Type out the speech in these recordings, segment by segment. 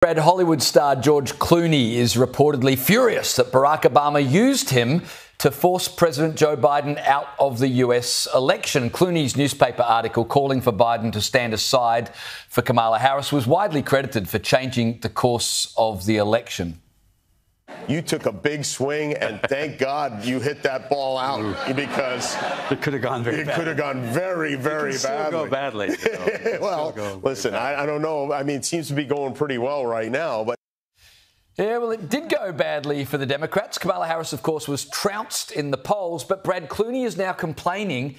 Brad, Hollywood star George Clooney is reportedly furious that Barack Obama used him to force President Joe Biden out of the US election. Clooney's newspaper article calling for Biden to stand aside for Kamala Harris was widely credited for changing the course of the election. You took a big swing, and thank God you hit that ball out because it could have gone very badly. It could have gone very, very badly. Go badly. Well, listen, I don't know. I mean, it seems to be going pretty well right now, but. Yeah, well, it did go badly for the Democrats. Kamala Harris, of course, was trounced in the polls, but Brad Clooney is now complaining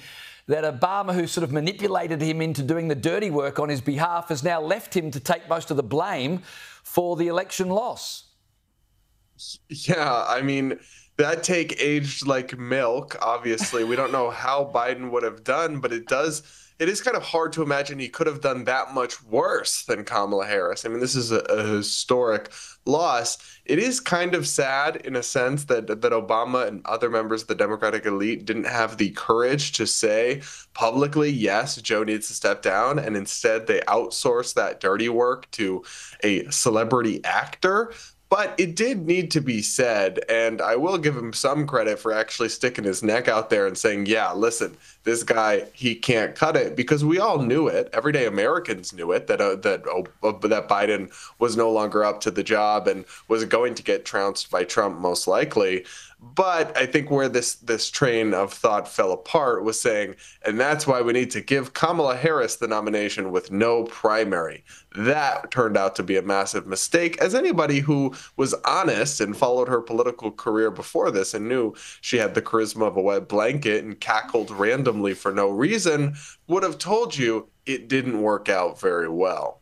that Obama, who sort of manipulated him into doing the dirty work on his behalf, has now left him to take most of the blame for the election loss. Yeah, I mean, that take aged like milk, obviously. We don't know how Biden would have done, but it is kind of hard to imagine he could have done that much worse than Kamala Harris. I mean, this is a historic loss. It is kind of sad in a sense that Obama and other members of the Democratic elite didn't have the courage to say publicly, yes, Joe needs to step down, and instead they outsourced that dirty work to a celebrity actor. But it did need to be said, and I will give him some credit for actually sticking his neck out there and saying, yeah, listen, this guy, he can't cut it, because we all knew it. Everyday Americans knew it, that Biden was no longer up to the job and was going to get trounced by Trump most likely. But I think where this train of thought fell apart was saying, and that's why we need to give Kamala Harris the nomination with no primary. That turned out to be a massive mistake, as anybody who was honest and followed her political career before this and knew she had the charisma of a wet blanket and cackled randomly for no reason would have told you it didn't work out very well.